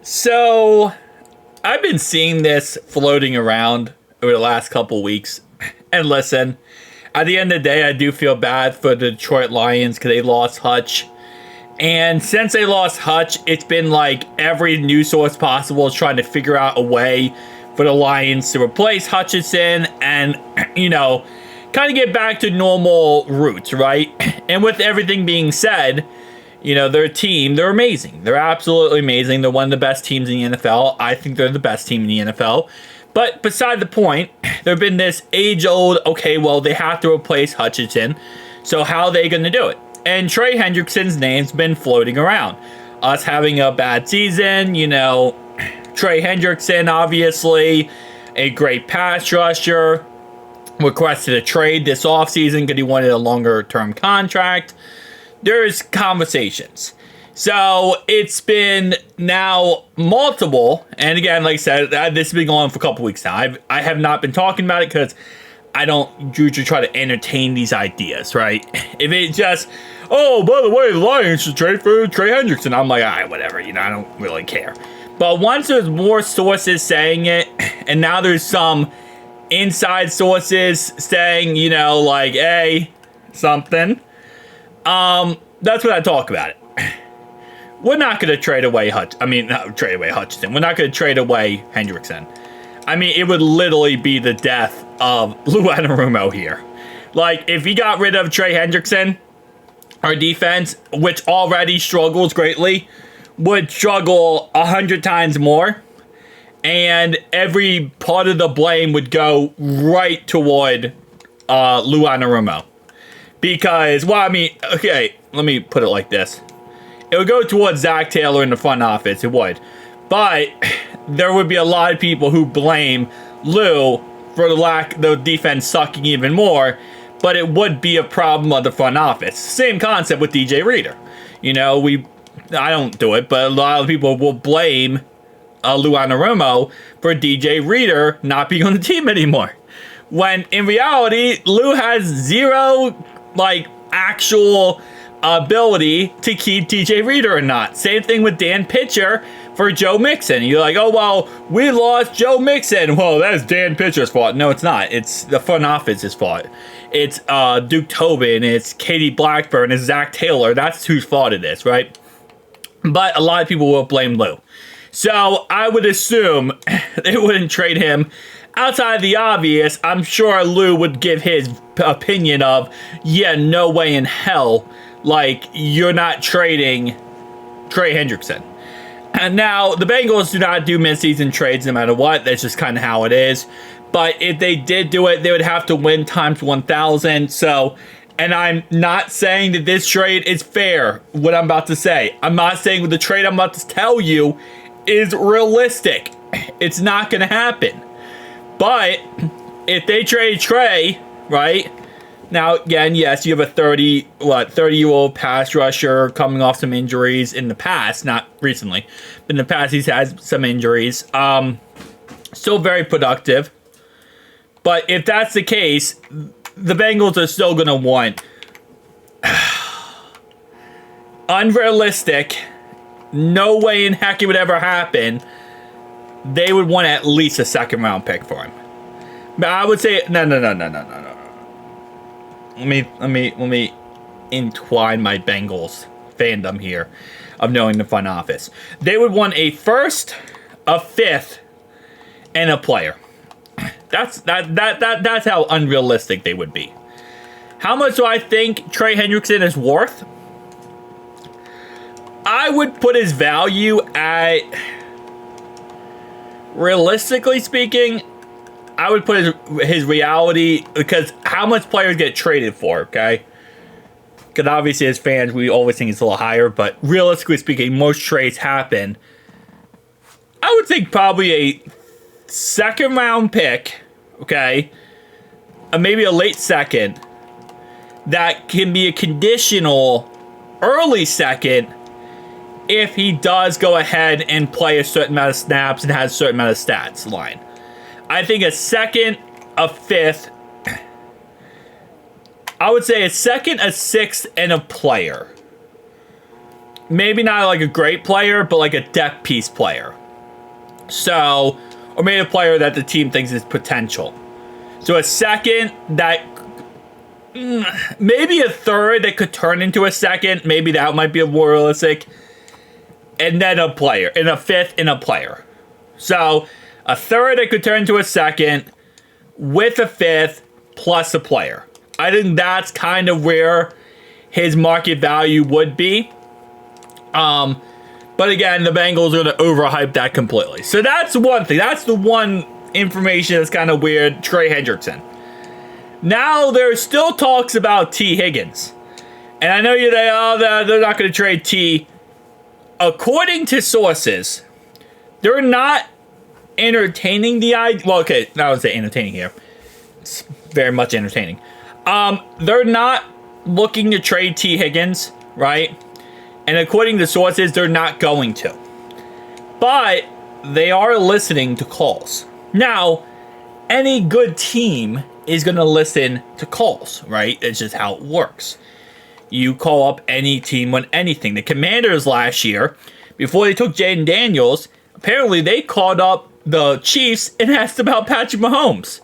So, I've been seeing this floating around over the last couple weeks. And listen, at the end of the day, I do feel bad for the Detroit Lions because they lost Hutch. And since they lost Hutch, it's been like every news source possible is trying to figure out a way for the Lions to replace Hutchinson and, kind of get back to normal roots, right? And with everything being said, their team, they're amazing. They're absolutely amazing. They're one of the best teams in the NFL. I think they're the best team in the NFL. But beside the point, there have been this age-old, okay, well, they have to replace Hutchinson. So how are they going to do it? And Trey Hendrickson's name's been floating around. Us having a bad season, Trey Hendrickson, obviously, a great pass rusher, requested a trade this offseason because he wanted a longer-term contract. There's conversations. So it's been now multiple, and again, like I said, this has been going on for a couple weeks now. I have not been talking about it because I don't usually try to entertain these ideas, right? If it just, oh, by the way, the Lions should trade for Trey Hendrickson, I'm like, all right, whatever, I don't really care. But once there's more sources saying it, and now there's some inside sources saying, like, hey, something, that's when I talk about it. We're not going to trade away Hutchinson. We're not going to trade away Hendrickson. It would literally be the death of Lou Anarumo here. Like, if he got rid of Trey Hendrickson, our defense, which already struggles greatly, would struggle 100 times more. And every part of the blame would go right toward Lou Anarumo. Because, okay, let me put it like this. It would go towards Zach Taylor in the front office. It would. But there would be a lot of people who blame Lou for the defense sucking even more. But it would be a problem of the front office. Same concept with DJ Reader. I don't do it, but a lot of people will blame Lou Anarumo for DJ Reader not being on the team anymore. When in reality, Lou has zero, actual ability to keep DJ Reader or not. Same thing with Dan Pitcher for Joe Mixon. You're like, oh, well, we lost Joe Mixon. Well, that's Dan Pitcher's fault. No, it's not. It's the front office's fault. It's Duke Tobin. It's Katie Blackburn. It's Zach Taylor. That's whose fault it is, right? But a lot of people will blame Lou. So I would assume they wouldn't trade him. Outside of the obvious, I'm sure Lou would give his opinion of, yeah, no way in hell, you're not trading Trey Hendrickson. And now, the Bengals do not do mid-season trades no matter what. That's just kind of how it is. But if they did do it, they would have to win times 1,000. So, and I'm not saying that this trade is fair, what I'm about to say. I'm not saying the trade I'm about to tell you is realistic. It's not going to happen. But if they trade Trey, right? Now, again, yes, you have a 30-year-old pass rusher coming off some injuries in the past, not recently, but in the past he's had some injuries. Still very productive. But if that's the case, the Bengals are still going to want unrealistic, no way in heck it would ever happen. They would want at least a second-round pick for him. But I would say, no. Let me entwine my Bengals fandom here of knowing the front office. They would want a first, a fifth, and a player. That's how unrealistic they would be. How much do I think Trey Hendrickson is worth? I would put his value at, realistically speaking, I would put his reality, because how much players get traded for, okay? Because obviously as fans, we always think it's a little higher, but realistically speaking, most trades happen. I would think probably a second round pick, okay? Maybe a late second. That can be a conditional early second if he does go ahead and play a certain amount of snaps and has a certain amount of stats line. I think a second, a fifth, I would say a second, a sixth, and a player maybe not like a great player, but like a depth piece player. So, or maybe a player that the team thinks is potential. So a second that, maybe a third that could turn into a second. Maybe that might be more realistic. And then a player, and a fifth and a player. So a third that could turn into a second with a fifth plus a player. I think that's kind of where his market value would be. But again, the Bengals are going to overhype that completely. So that's one thing. That's the one information that's kind of weird. Trey Hendrickson. Now there's still talks about T. Higgins. And I know you say, oh, they're not going to trade T. According to sources, they're not entertaining the idea. Well, okay, I would say entertaining here. It's very much entertaining. They're not looking to trade T. Higgins, right? And according to sources, they're not going to. But they are listening to calls. Now, any good team is going to listen to calls, right? It's just how it works. You call up any team on anything. The Commanders last year, before they took Jaden Daniels, apparently they called up the Chiefs and asked about Patrick Mahomes.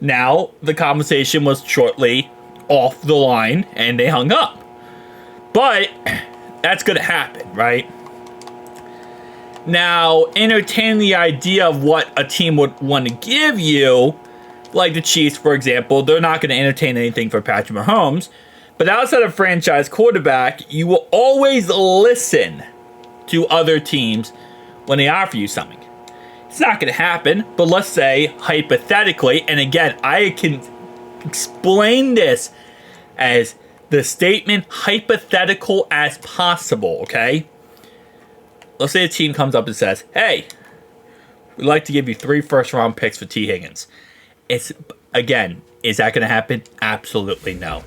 Now, the conversation was shortly off the line and they hung up. But that's going to happen, right? Now, entertain the idea of what a team would want to give you, like the Chiefs, for example, they're not going to entertain anything for Patrick Mahomes. But outside of franchise quarterback, you will always listen to other teams when they offer you something. It's not going to happen, but let's say, hypothetically, and again, I can explain this as the statement hypothetical as possible, okay? Let's say a team comes up and says, hey, we'd like to give you 3 first-round picks for T. Higgins. Again, is that going to happen? Absolutely no.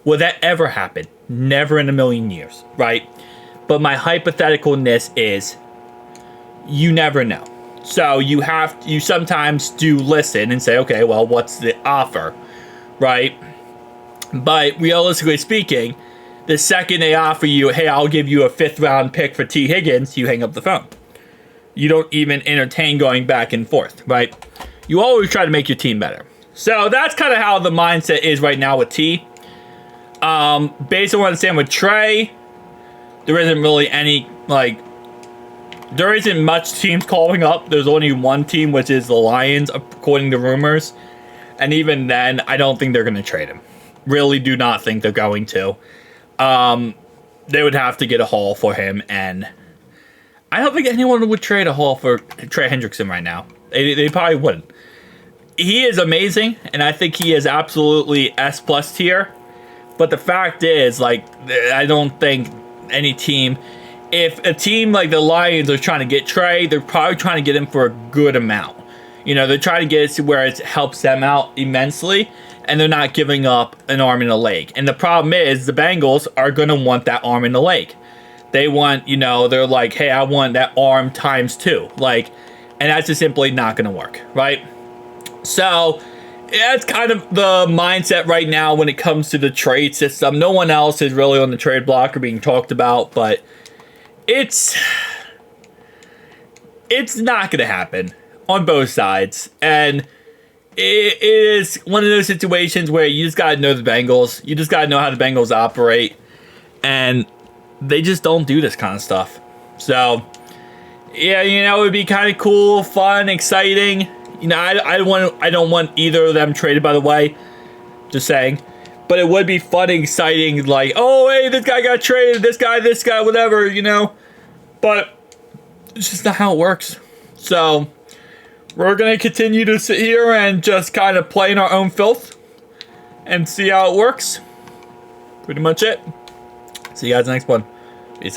Will that ever happen? Never in a million years, right? But my hypotheticalness is you never know. So you sometimes do listen and say, okay, well, what's the offer, right? But realistically speaking, the second they offer you, hey, I'll give you a 5th round pick for T. Higgins, you hang up the phone. You don't even entertain going back and forth, right? You always try to make your team better. So that's kind of how the mindset is right now with T. Based on what I understand with Trey, there isn't really any, there isn't much teams calling up. There's only one team, which is the Lions, according to rumors. And even then, I don't think they're going to trade him. Really do not think they're going to. They would have to get a haul for him, and I don't think anyone would trade a haul for Trey Hendrickson right now. They probably wouldn't. He is amazing, and I think he is absolutely S+ tier. But the fact is, I don't think any team, if a team like the Lions are trying to get Trey, they're probably trying to get him for a good amount. You know, they're trying to get it to where it helps them out immensely, and they're not giving up an arm and a leg. And the problem is, the Bengals are going to want that arm and a leg. They want, they're like, hey, I want that arm times 2. And that's just simply not going to work, right? So that's kind of the mindset right now when it comes to the trade system. No one else is really on the trade block or being talked about, but it's not going to happen on both sides. And it is one of those situations where you just got to know the Bengals. You just got to know how the Bengals operate. And they just don't do this kind of stuff. So, yeah, it would be kind of cool, fun, exciting. I don't want either of them traded, by the way. Just saying. But it would be fun and exciting, oh, hey, this guy got traded, this guy, whatever, But it's just not how it works. So we're going to continue to sit here and just kind of play in our own filth and see how it works. Pretty much it. See you guys next one. Peace out.